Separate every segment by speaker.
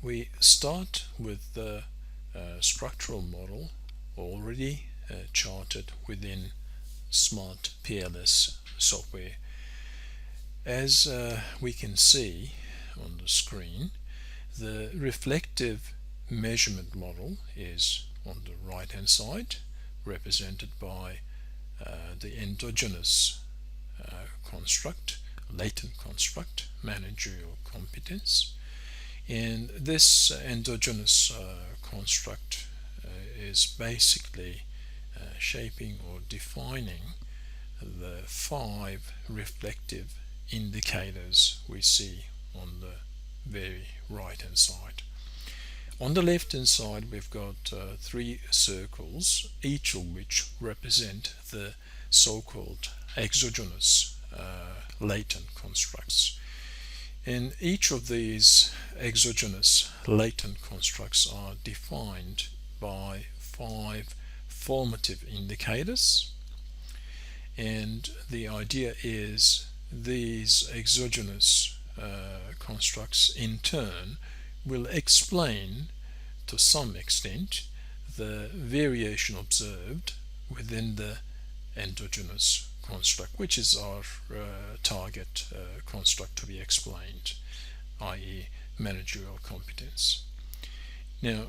Speaker 1: we start with the structural model already charted within SmartPLS software. As we can see on the screen, the reflective measurement model is on the right hand side, represented by the endogenous construct, latent construct, managerial competence. And this endogenous construct is basically shaping or defining the 5 reflective indicators we see on the very right hand side. On the left hand side we've got 3 circles, each of which represent the so-called exogenous latent constructs. And each of these exogenous latent constructs are defined by 5 formative indicators, and the idea is these exogenous constructs in turn will explain to some extent the variation observed within the endogenous construct, which is our target construct to be explained, i.e. managerial competence. Now,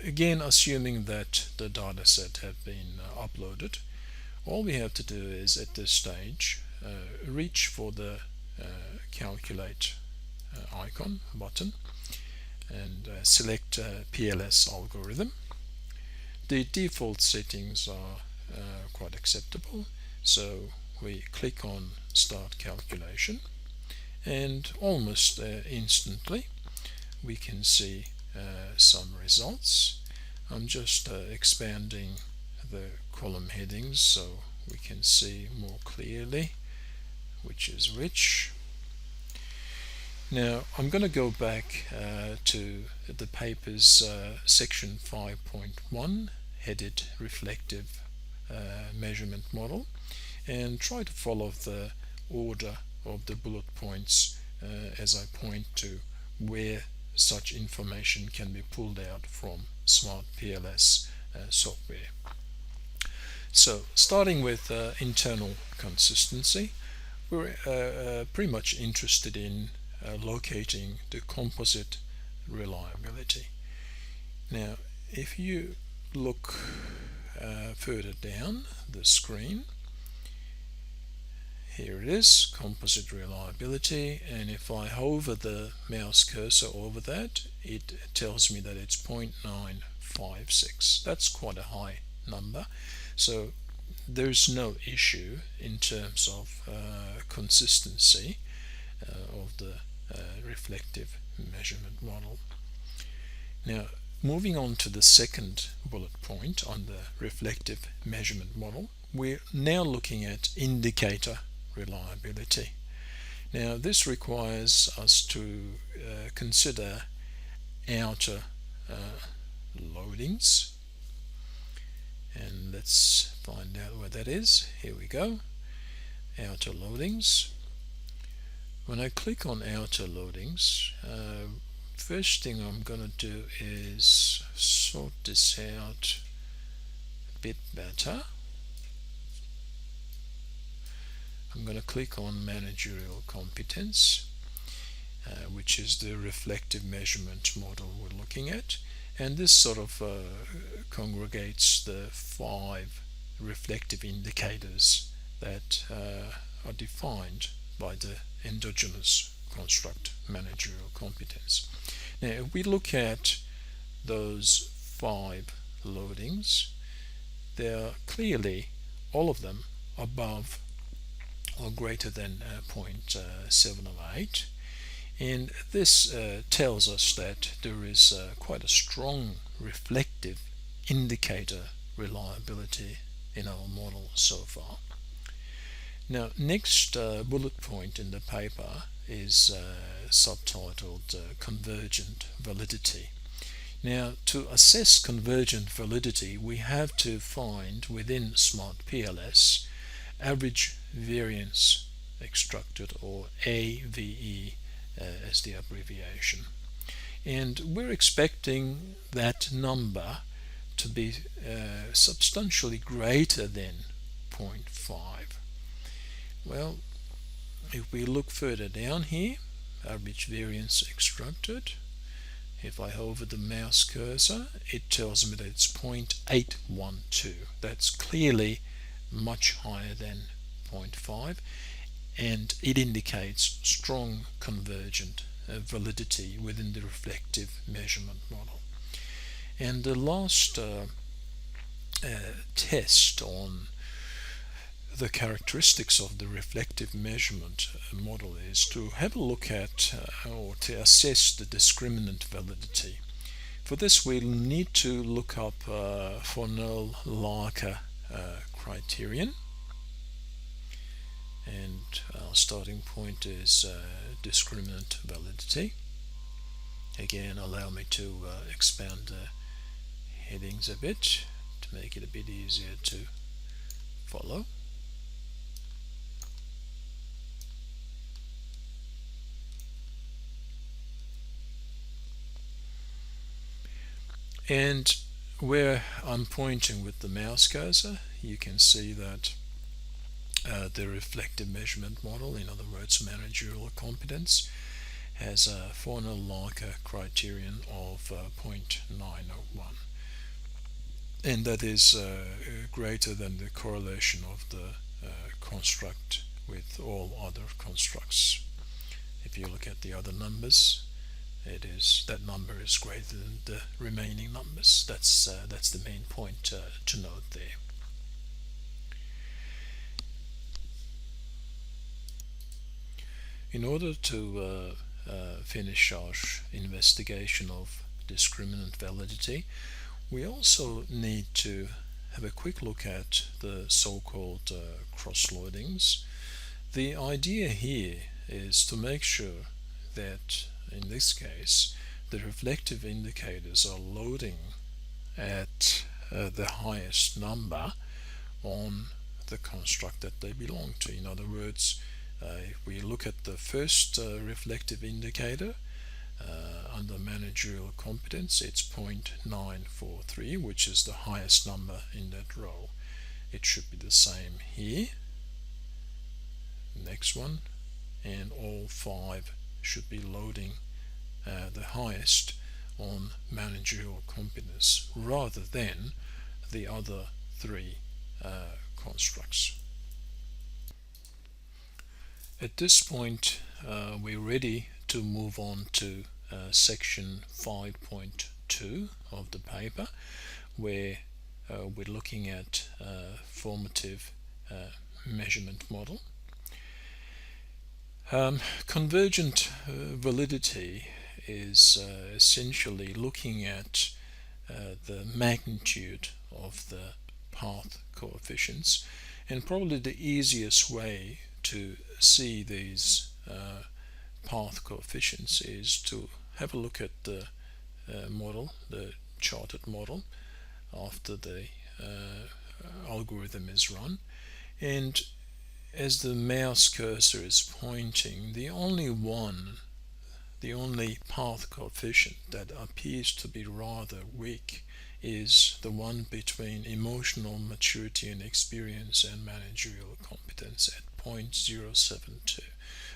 Speaker 1: again, assuming that the data set have been uploaded, all we have to do is at this stage reach for the calculate icon button and select PLS algorithm. The default settings are quite acceptable, so we click on start calculation, and almost instantly we can see some results. I'm just expanding the column headings so we can see more clearly which is which. Now I'm going to go back to the paper's section 5.1 headed reflective measurement model and try to follow the order of the bullet points as I point to where such information can be pulled out from SmartPLS software. So starting with internal consistency, we're pretty much interested in locating the composite reliability. Now if you look further down the screen, here it is, composite reliability, and if I hover the mouse cursor over that, it tells me that it's 0.956. That's quite a high number, so there's no issue in terms of consistency of the reflective measurement model. Now moving on to the second bullet point on the reflective measurement model, we're now looking at indicator reliability. Now this requires us to consider outer loadings, and let's find out where that is. Here we go, outer loadings. When I click on outer loadings, first thing I'm going to do is sort this out a bit better. I'm going to click on Managerial Competence, which is the reflective measurement model we're looking at, and this sort of congregates the 5 reflective indicators that are defined by the endogenous construct managerial competence. Now if we look at those 5 loadings, they are clearly all of them above or greater than 0.708, and this tells us that there is quite a strong reflective indicator reliability in our model so far. Now next bullet point in the paper is subtitled Convergent Validity. Now to assess convergent validity we have to find within SmartPLS average variance extracted, or AVE as the abbreviation. and we're expecting that number to be substantially greater than zero point 0.5. Well, if we look further down here, average variance extracted, if I hover the mouse cursor, it tells me that it's 0.812. That's clearly much higher than 0.5, and it indicates strong convergent validity within the reflective measurement model. And the last test on the characteristics of the reflective measurement model is to have a look at or to assess the discriminant validity. For this, we'll need to look up Fornell-Larker criterion, and our starting point is discriminant validity. Again, allow me to expand the headings a bit to make it a bit easier to follow. And where I'm pointing with the mouse cursor, you can see that the reflective measurement model, in other words Managerial Competence, has a Fornell-Larker criterion of 0.901, and that is greater than the correlation of the construct with all other constructs. If you look at the other numbers, that number is greater than the remaining numbers. That's the main point to note there. In order to finish our investigation of discriminant validity, we also need to have a quick look at the so-called cross-loadings. The idea here is to make sure that in this case the reflective indicators are loading at the highest number on the construct that they belong to. In other words, if we look at the first reflective indicator under Managerial Competence, it's 0.943, which is the highest number in that row. It should be the same here. Next one, and all five should be loading the highest on Managerial Competence rather than the other three constructs. At this point, we're ready to move on to section 5.2 of the paper, where we're looking at formative measurement model. Convergent validity is essentially looking at the magnitude of the path coefficients, and probably the easiest way to see these path coefficients is to have a look at the model, the charted model, after the algorithm is run. And as the mouse cursor is pointing, the only path coefficient that appears to be rather weak is the one between emotional maturity and experience and managerial competence at 0.072.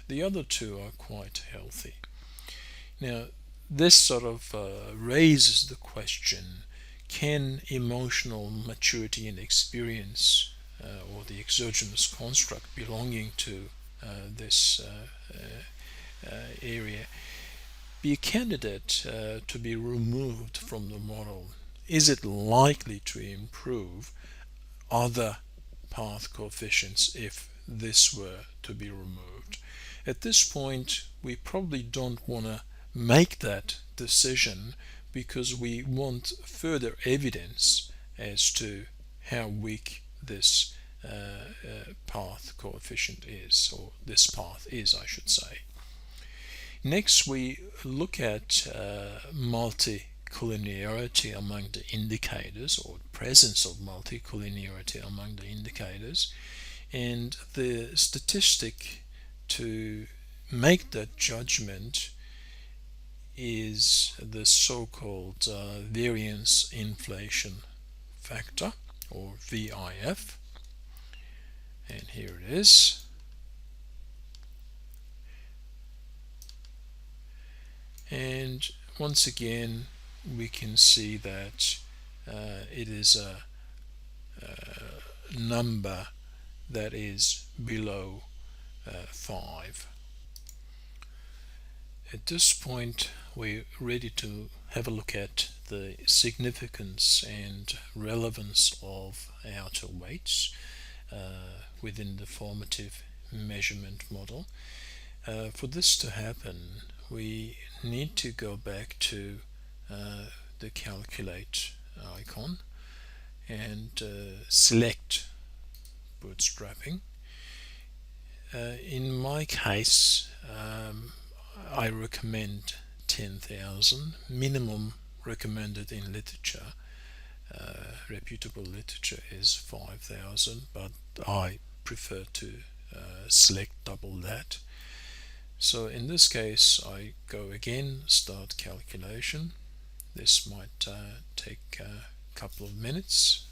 Speaker 1: The other two are quite healthy. Now, this sort of raises the question, can emotional maturity and experience or the exogenous construct belonging to this area be a candidate to be removed from the model? Is it likely to improve other path coefficients if this were to be removed? At this point, we probably don't want to make that decision because we want further evidence as to how weak this path coefficient is, or this path is, I should say. Next, we look at multicollinearity among the indicators, or presence of multicollinearity among the indicators, and the statistic to make that judgment is the so-called variance inflation factor, or VIF, and here it is. And once again we can see that it is a number that is below 5. At this point we're ready to have a look at the significance and relevance of outer weights within the formative measurement model. For this to happen, we need to go back to the calculate icon and select bootstrapping. In my case, I recommend 10,000. Minimum recommended in literature, reputable literature, is 5,000, but I prefer to select double that. So in this case I go again, start calculation. This might take a couple of minutes.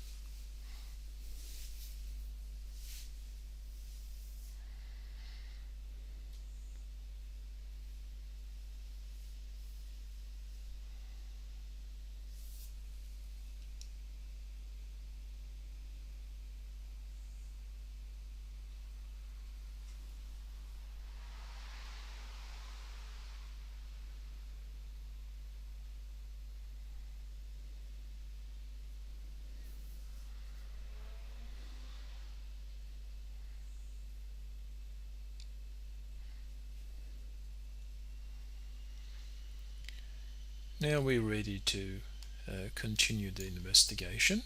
Speaker 1: Now we're ready to continue the investigation.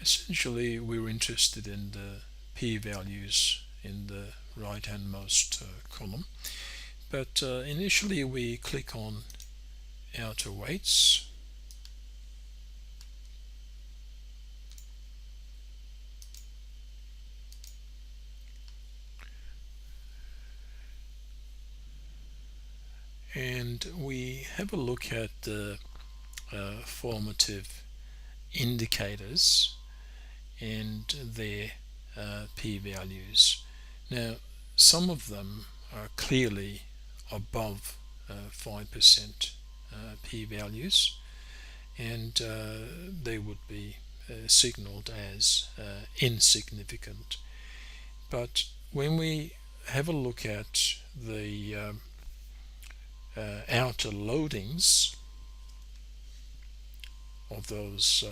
Speaker 1: Essentially we're interested in the p-values in the right handmost column, but initially we click on outer weights, and we have a look at the formative indicators and their p-values. Now some of them are clearly above 5% p-values, and they would be signaled as insignificant. But when we have a look at the outer loadings of those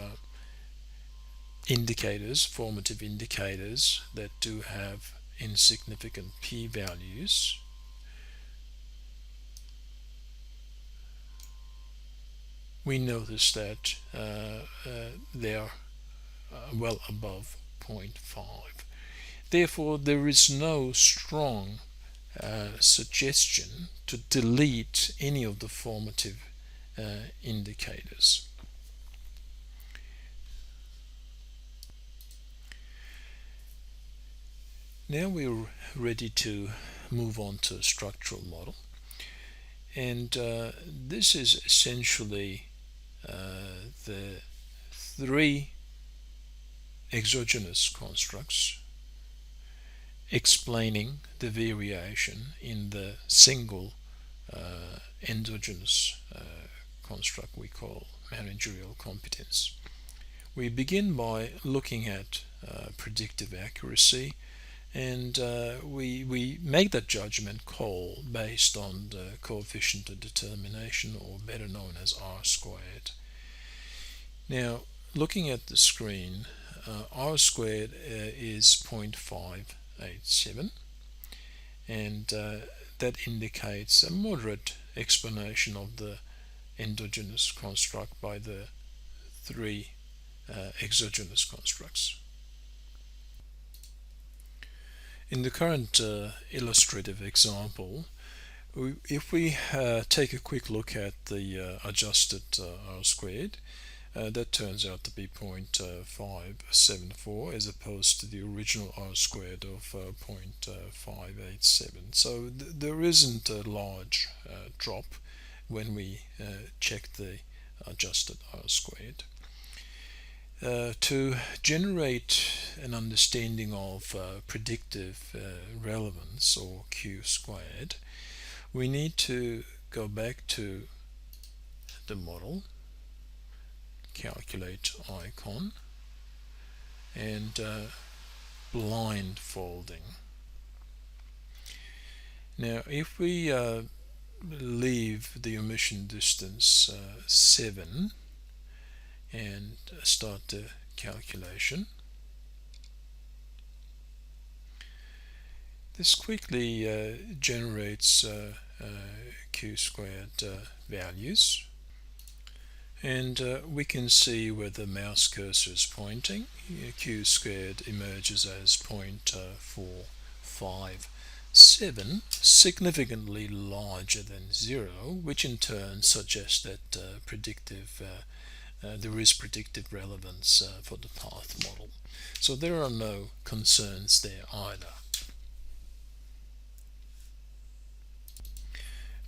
Speaker 1: indicators, formative indicators that do have insignificant p-values, we notice that they are well above 0.5. Therefore, there is no strong suggestion to delete any of the formative indicators. Now we're ready to move on to a structural model, and this is essentially the three exogenous constructs explaining the variation in the single endogenous construct we call managerial competence. We begin by looking at predictive accuracy, and we make that judgment call based on the coefficient of determination, or better known as R squared. Now, looking at the screen, R squared is 0.587, and that indicates a moderate explanation of the endogenous construct by the three exogenous constructs. In the current illustrative example, if we take a quick look at the adjusted R squared, that turns out to be 0.574 as opposed to the original R squared of 0.587. So there isn't a large drop when we check the adjusted R squared. To generate an understanding of predictive relevance, or Q squared, we need to go back to the model, calculate icon, and blindfolding. Now if we leave the omission distance 7 and start the calculation, this quickly generates Q squared values, and we can see where the mouse cursor is pointing. Q squared emerges as 0.457, significantly larger than 0, which in turn suggests that there is predictive relevance for the path model. So there are no concerns there either.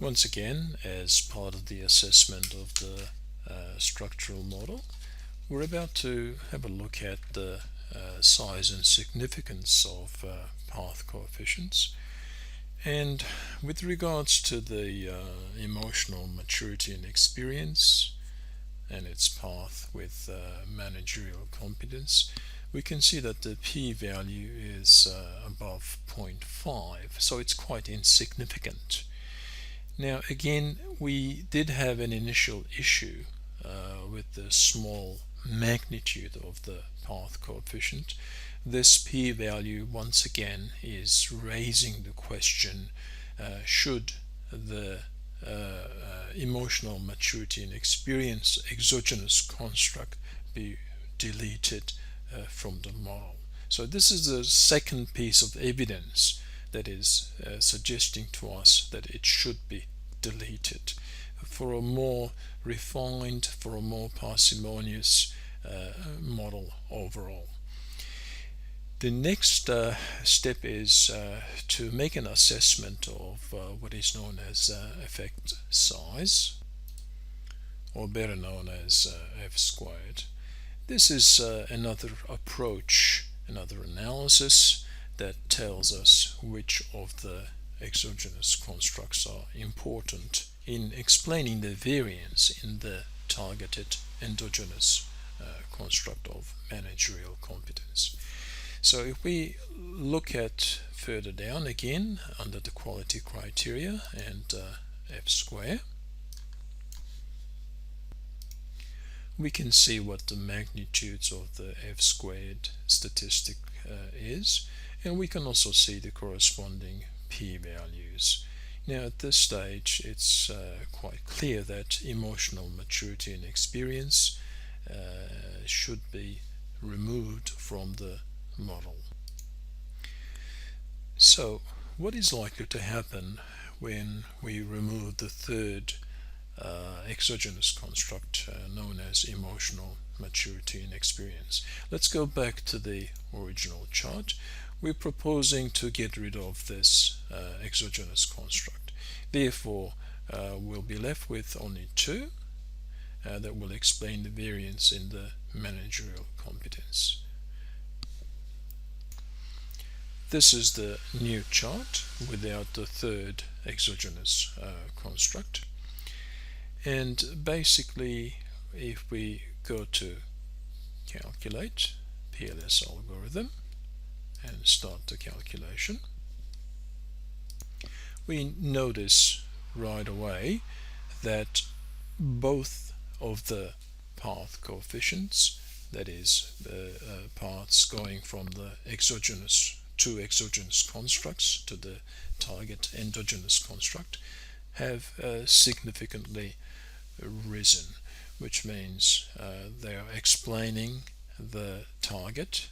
Speaker 1: Once again, as part of the assessment of the structural model, we're about to have a look at the size and significance of path coefficients. And with regards to the emotional maturity and experience and its path with managerial competence, we can see that the p-value is above 0.5, so it's quite insignificant. Now again, we did have an initial issue with the small magnitude of the path coefficient. This p-value once again is raising the question, should the emotional maturity and experience exogenous construct be deleted from the model. So this is the second piece of evidence that is suggesting to us that it should be deleted for a more refined, for a more parsimonious model overall. The next step is to make an assessment of what is known as effect size, or better known as F squared. This is another approach, another analysis that tells us which of the exogenous constructs are important in explaining the variance in the targeted endogenous construct of managerial competence. So if we look at further down again under the quality criteria and F square, we can see what the magnitudes of the F squared statistic is, and we can also see the corresponding p-values. Now at this stage it's quite clear that emotional maturity and experience should be removed from the model. So what is likely to happen when we remove the third exogenous construct known as emotional maturity and experience? Let's go back to the original chart. We're proposing to get rid of this exogenous construct. Therefore, we'll be left with only two that will explain the variance in the managerial competence. This is the new chart without the third exogenous construct. And basically, if we go to calculate PLS algorithm and start the calculation, we notice right away that both of the path coefficients, that is the paths going from the two exogenous constructs to the target endogenous construct, have significantly risen, which means they are explaining the target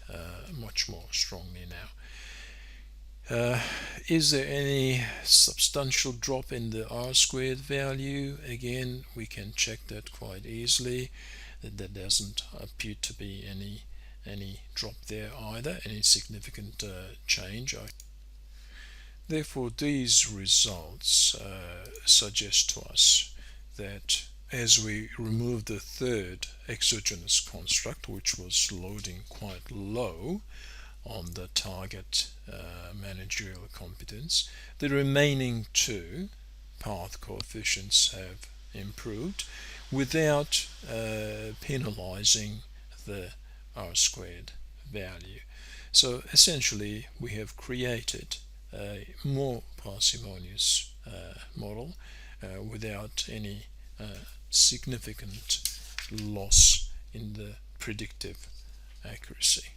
Speaker 1: much more strongly now. Is there any substantial drop in the R squared value? Again, we can check that quite easily. there doesn't appear to be any drop there either, any significant change. Therefore, these results suggest to us that as we remove the third exogenous construct, which was loading quite low on the target managerial competence, the remaining two path coefficients have improved without penalizing the R squared value. So essentially, we have created a more parsimonious model without any significant loss in the predictive accuracy.